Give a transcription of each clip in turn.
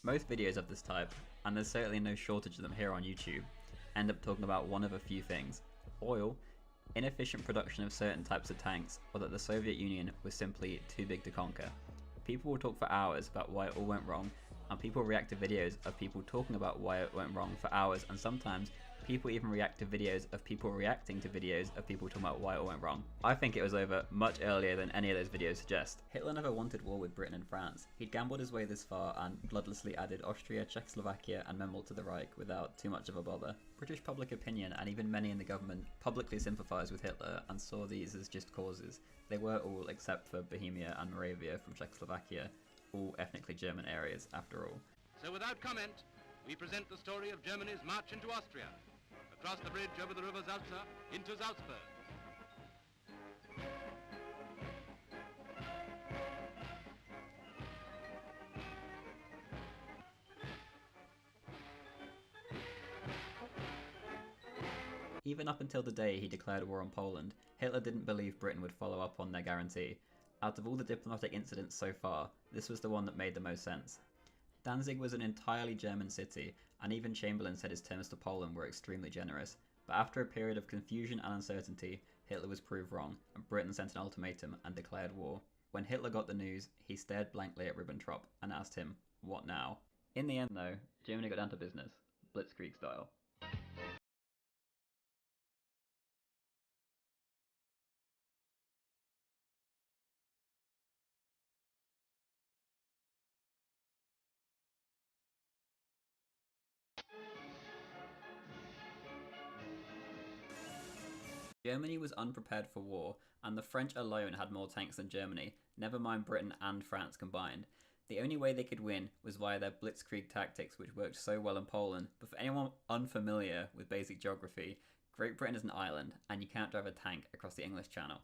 Most videos of this type, and there's certainly no shortage of them here on YouTube, end up talking about one of a few things: oil, inefficient production of certain types of tanks, or that the Soviet Union was simply too big to conquer. People will talk for hours about why it all went wrong, and people react to videos of people talking about why it went wrong for hours, and sometimes people even react to videos of people reacting to videos of people talking about why it all went wrong. I think it was over much earlier than any of those videos suggest. Hitler never wanted war with Britain and France. He'd gambled his way this far and bloodlessly added Austria, Czechoslovakia and Memel to the Reich without too much of a bother. British public opinion, and even many in the government, publicly sympathised with Hitler and saw these as just causes. They were all, except for Bohemia and Moravia from Czechoslovakia, all ethnically German areas after all. So without comment, we present the story of Germany's march into Austria, across the bridge over the river Salza into Salzburg. Even up until the day he declared war on Poland, Hitler didn't believe Britain would follow up on their guarantee. Out of all the diplomatic incidents so far, this was the one that made the most sense. Danzig was an entirely German city, and even Chamberlain said his terms to Poland were extremely generous. But after a period of confusion and uncertainty, Hitler was proved wrong, and Britain sent an ultimatum and declared war. When Hitler got the news, he stared blankly at Ribbentrop and asked him, "What now?" In the end though, Germany got down to business, blitzkrieg style. Germany was unprepared for war, and the French alone had more tanks than Germany, never mind Britain and France combined. The only way they could win was via their blitzkrieg tactics, which worked so well in Poland. But for anyone unfamiliar with basic geography, Great Britain is an island, and you can't drive a tank across the English Channel.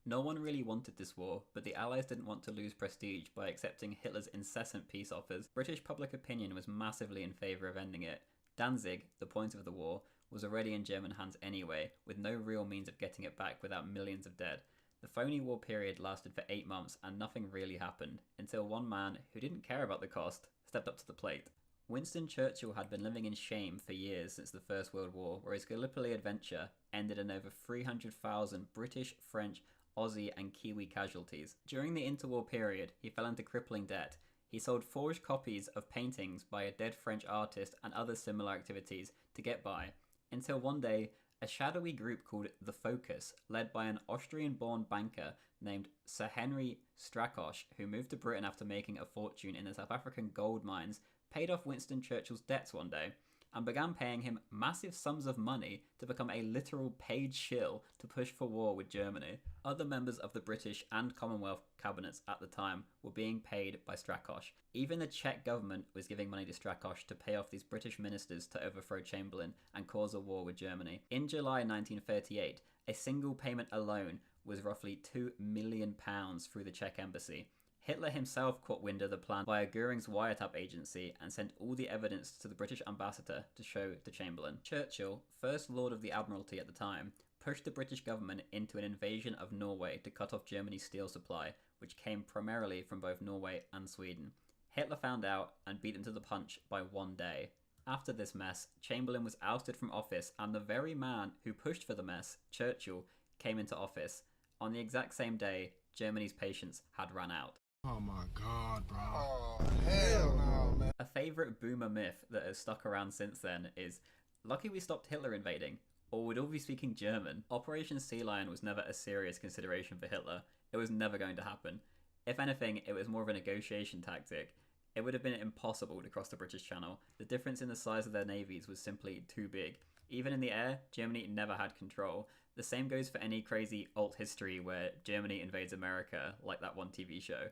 No one really wanted this war, but the Allies didn't want to lose prestige by accepting Hitler's incessant peace offers. British public opinion was massively in favour of ending it. Danzig, the point of the war, was already in German hands anyway, with no real means of getting it back without millions of dead. The phony war period lasted for 8 months and nothing really happened, until one man, who didn't care about the cost, stepped up to the plate. Winston Churchill had been living in shame for years since the First World War, where his Gallipoli adventure ended in over 300,000 British, French, Aussie and Kiwi casualties. During the interwar period, he fell into crippling debt. He sold forged copies of paintings by a dead French artist and other similar activities to get by, until one day, a shadowy group called The Focus, led by an Austrian-born banker named Sir Henry Strakosch, who moved to Britain after making a fortune in the South African gold mines, paid off Winston Churchill's debts one day, and began paying him massive sums of money to become a literal paid shill to push for war with Germany. Other members of the British and Commonwealth cabinets at the time were being paid by Strakosch. Even the Czech government was giving money to Strakosch to pay off these British ministers to overthrow Chamberlain and cause a war with Germany. In July 1938, a single payment alone was roughly £2 million through the Czech embassy. Hitler himself caught wind of the plan via Goering's wiretap agency and sent all the evidence to the British ambassador to show to Chamberlain. Churchill, First Lord of the Admiralty at the time, pushed the British government into an invasion of Norway to cut off Germany's steel supply, which came primarily from both Norway and Sweden. Hitler found out and beat them to the punch by one day. After this mess, Chamberlain was ousted from office, and the very man who pushed for the mess, Churchill, came into office. On the exact same day, Germany's patience had run out. Oh my god, bro. Oh, hell no, man. A favourite boomer myth that has stuck around since then is, lucky we stopped Hitler invading, or we'd all be speaking German. Operation Sea Lion was never a serious consideration for Hitler. It was never going to happen. If anything, it was more of a negotiation tactic. It would have been impossible to cross the British Channel. The difference in the size of their navies was simply too big. Even in the air, Germany never had control. The same goes for any crazy alt history where Germany invades America, like that one TV show.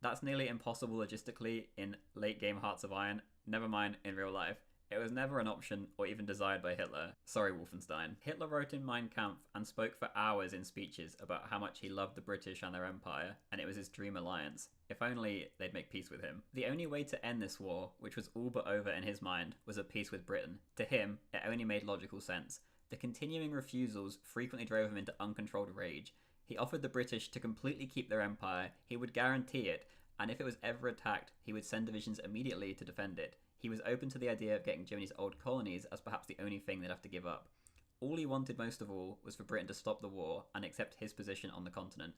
That's nearly impossible logistically in late-game Hearts of Iron, never mind in real life. It was never an option or even desired by Hitler. Sorry, Wolfenstein. Hitler wrote in Mein Kampf and spoke for hours in speeches about how much he loved the British and their empire, and it was his dream alliance. If only they'd make peace with him. The only way to end this war, which was all but over in his mind, was a peace with Britain. To him, it only made logical sense. The continuing refusals frequently drove him into uncontrolled rage. He offered the British to completely keep their empire, he would guarantee it, and if it was ever attacked, he would send divisions immediately to defend it. He was open to the idea of getting Germany's old colonies as perhaps the only thing they'd have to give up. All he wanted most of all was for Britain to stop the war and accept his position on the continent.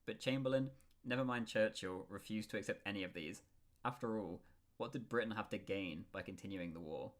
But Chamberlain, never mind Churchill, refused to accept any of these. After all, what did Britain have to gain by continuing the war?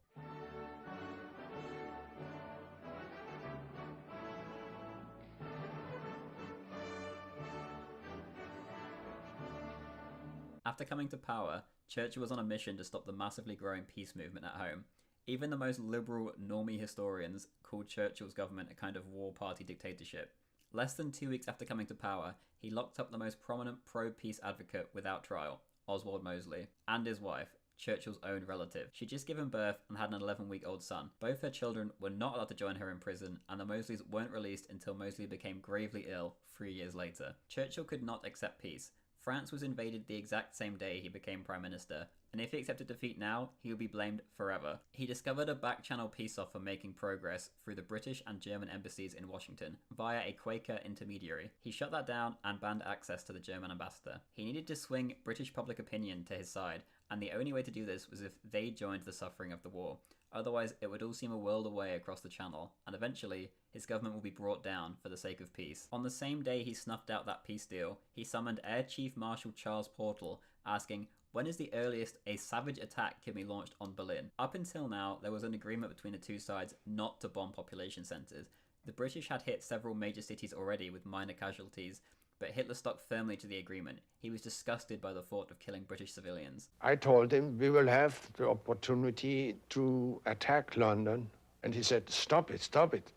After coming to power, Churchill was on a mission to stop the massively growing peace movement at home. Even the most liberal, normie historians called Churchill's government a kind of war party dictatorship. Less than 2 weeks after coming to power, he locked up the most prominent pro-peace advocate without trial, Oswald Mosley, and his wife, Churchill's own relative. She'd just given birth and had an 11-week-old son. Both her children were not allowed to join her in prison, and the Mosleys weren't released until Mosley became gravely ill 3 years later. Churchill could not accept peace. France was invaded the exact same day he became Prime Minister, and if he accepted defeat now, he would be blamed forever. He discovered a back-channel peace offer making progress through the British and German embassies in Washington, via a Quaker intermediary. He shut that down and banned access to the German ambassador. He needed to swing British public opinion to his side, and the only way to do this was if they joined the suffering of the war. Otherwise, it would all seem a world away across the channel, and eventually, his government will be brought down for the sake of peace. On the same day he snuffed out that peace deal, he summoned Air Chief Marshal Charles Portal, asking, when is the earliest a savage attack can be launched on Berlin? Up until now, there was an agreement between the two sides not to bomb population centres. The British had hit several major cities already with minor casualties, but Hitler stuck firmly to the agreement. He was disgusted by the thought of killing British civilians. I told him we will have the opportunity to attack London, and he said, stop it, stop it.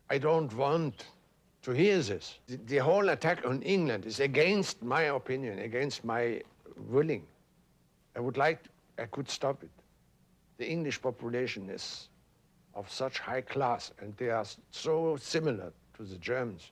I don't want to hear this. The whole attack on England is against my opinion, against my willing. I could stop it. The English population is of such high class, and they are so similar to the Germans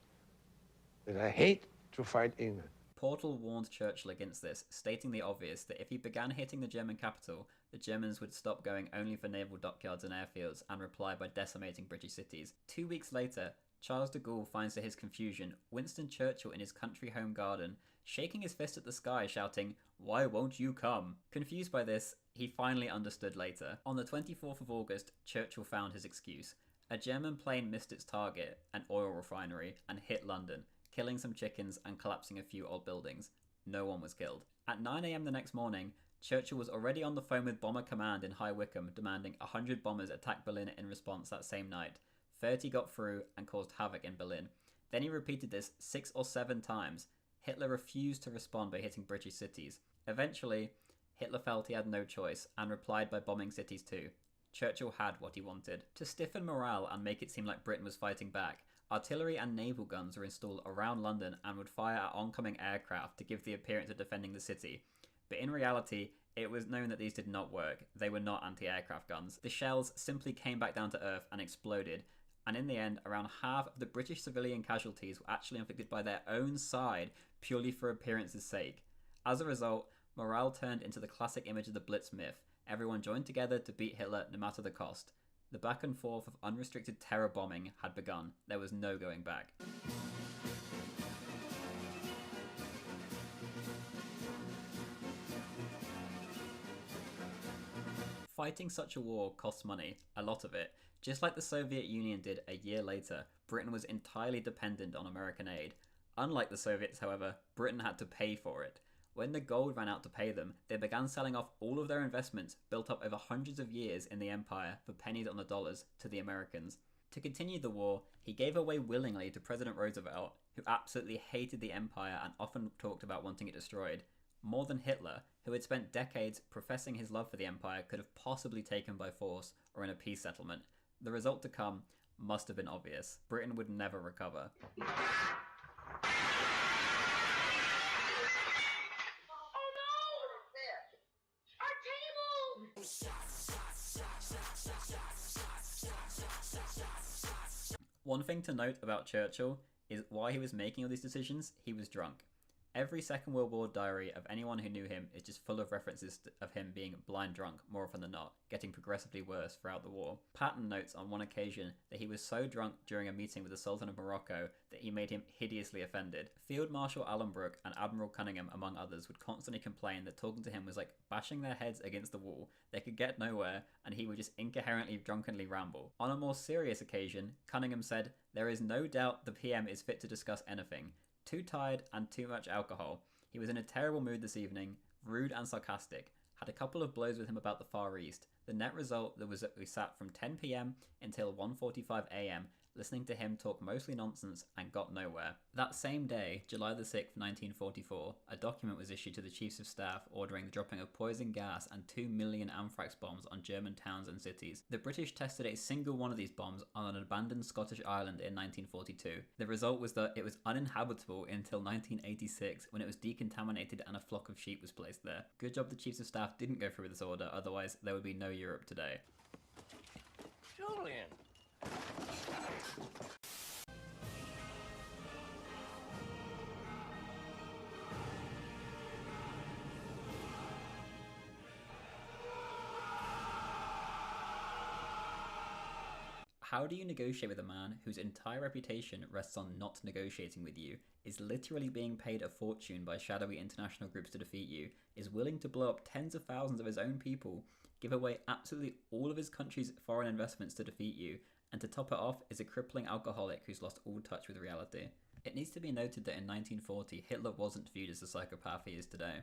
that I hate to fight England. Portal warned Churchill against this, stating the obvious that if he began hitting the German capital, the Germans would stop going only for naval dockyards and airfields and reply by decimating British cities. 2 weeks later, Charles de Gaulle finds to his confusion Winston Churchill in his country home garden, shaking his fist at the sky, shouting, "Why won't you come?" Confused by this, he finally understood later. On the 24th of August, Churchill found his excuse. A German plane missed its target, an oil refinery, and hit London, killing some chickens and collapsing a few old buildings. No one was killed. At 9 a.m. the next morning, Churchill was already on the phone with Bomber Command in High Wycombe, demanding 100 bombers attack Berlin in response that same night. 30 got through and caused havoc in Berlin. Then he repeated this 6 or 7 times. Hitler refused to respond by hitting British cities. Eventually, Hitler felt he had no choice and replied by bombing cities too. Churchill had what he wanted. To stiffen morale and make it seem like Britain was fighting back, artillery and naval guns were installed around London and would fire at oncoming aircraft to give the appearance of defending the city. But in reality, it was known that these did not work. They were not anti-aircraft guns. The shells simply came back down to earth and exploded, and in the end, around half of the British civilian casualties were actually inflicted by their own side purely for appearance's sake. As a result, morale turned into the classic image of the Blitz myth. Everyone joined together to beat Hitler no matter the cost. The back and forth of unrestricted terror bombing had begun. There was no going back. Fighting such a war costs money, a lot of it. Just like the Soviet Union did a year later, Britain was entirely dependent on American aid. Unlike the Soviets, however, Britain had to pay for it. When the gold ran out to pay them, they began selling off all of their investments, built up over hundreds of years in the empire for pennies on the dollars, to the Americans. To continue the war, he gave away willingly to President Roosevelt, who absolutely hated the empire and often talked about wanting it destroyed. More than Hitler, who had spent decades professing his love for the empire, could have possibly taken by force or in a peace settlement. The result to come must have been obvious. Britain would never recover. One thing to note about Churchill is while he was making all these decisions, he was drunk. Every Second World War diary of anyone who knew him is just full of references of him being blind drunk more often than not, getting progressively worse throughout the war. Patton notes on one occasion that he was so drunk during a meeting with the Sultan of Morocco that he made him hideously offended. Field Marshal Alanbrooke and Admiral Cunningham, among others, would constantly complain that talking to him was like bashing their heads against the wall. They could get nowhere, and he would just incoherently, drunkenly ramble. On a more serious occasion, Cunningham said, "There is no doubt the PM is fit to discuss anything. Too tired and too much alcohol. He was in a terrible mood this evening, rude and sarcastic. Had a couple of blows with him about the Far East. The net result was that we sat from 10 p.m. until 1:45 a.m. listening to him talk mostly nonsense and got nowhere." That same day, July the 6th, 1944, a document was issued to the Chiefs of Staff ordering the dropping of poison gas and 2 million anthrax bombs on German towns and cities. The British tested a single one of these bombs on an abandoned Scottish island in 1942. The result was that it was uninhabitable until 1986, when it was decontaminated and a flock of sheep was placed there. Good job the Chiefs of Staff didn't go through with this order, otherwise there would be no Europe today. Julian! How do you negotiate with a man whose entire reputation rests on not negotiating with you, is literally being paid a fortune by shadowy international groups to defeat you, is willing to blow up tens of thousands of his own people, give away absolutely all of his country's foreign investments to defeat you, and to top it off is a crippling alcoholic who's lost all touch with reality? It needs to be noted that in 1940, Hitler wasn't viewed as the psychopath he is today.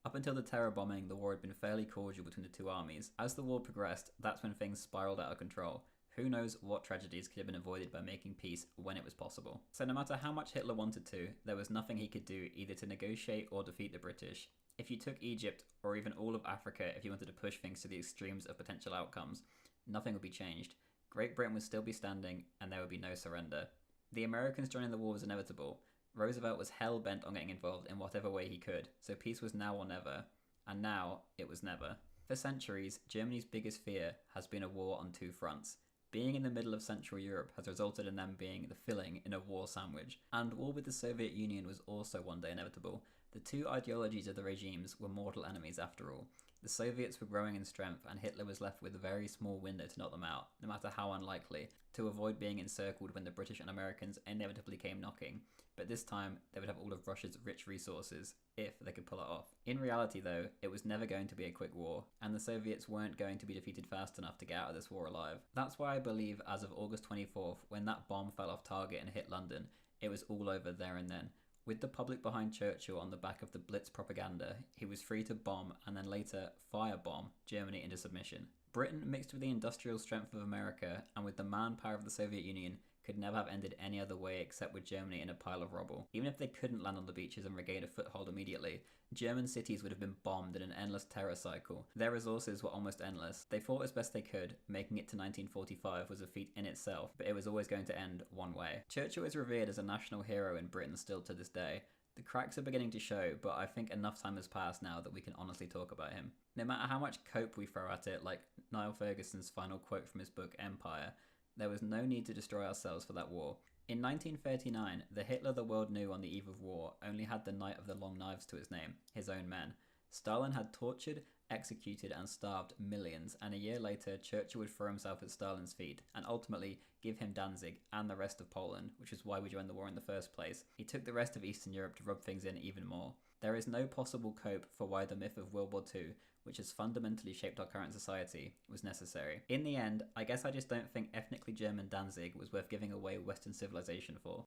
Up until the terror bombing, the war had been fairly cordial between the two armies. As the war progressed, that's when things spiraled out of control. Who knows what tragedies could have been avoided by making peace when it was possible. So no matter how much Hitler wanted to, there was nothing he could do either to negotiate or defeat the British. If you took Egypt, or even all of Africa if you wanted to push things to the extremes of potential outcomes, nothing would be changed. Great Britain would still be standing, and there would be no surrender. The Americans joining the war was inevitable. Roosevelt was hell-bent on getting involved in whatever way he could, so peace was now or never. And now, it was never. For centuries, Germany's biggest fear has been a war on two fronts. Being in the middle of Central Europe has resulted in them being the filling in a war sandwich, and war with the Soviet Union was also one day inevitable. The two ideologies of the regimes were mortal enemies after all. The Soviets were growing in strength, and Hitler was left with a very small window to knock them out, no matter how unlikely, to avoid being encircled when the British and Americans inevitably came knocking. But this time, they would have all of Russia's rich resources, if they could pull it off. In reality though, it was never going to be a quick war, and the Soviets weren't going to be defeated fast enough to get out of this war alive. That's why I believe as of August 24th, when that bomb fell off target and hit London, it was all over there and then. With the public behind Churchill on the back of the Blitz propaganda, he was free to bomb and then later firebomb Germany into submission. Britain, mixed with the industrial strength of America and with the manpower of the Soviet Union, could never have ended any other way except with Germany in a pile of rubble. Even if they couldn't land on the beaches and regain a foothold immediately, German cities would have been bombed in an endless terror cycle. Their resources were almost endless. They fought as best they could. Making it to 1945 was a feat in itself, but it was always going to end one way. Churchill is revered as a national hero in Britain still to this day. The cracks are beginning to show, but I think enough time has passed now that we can honestly talk about him. No matter how much cope we throw at it, like Niall Ferguson's final quote from his book Empire, there was no need to destroy ourselves for that war. In 1939, the Hitler the world knew on the eve of war only had the Knight of the Long Knives to his name, his own men. Stalin had tortured, executed and starved millions, and a year later Churchill would throw himself at Stalin's feet and ultimately give him Danzig and the rest of Poland, which is why we joined the war in the first place. He took the rest of Eastern Europe to rub things in even more. There is no possible cope for why the myth of World War II, which has fundamentally shaped our current society, was necessary. In the end, I guess I just don't think ethnically German Danzig was worth giving away Western civilization for.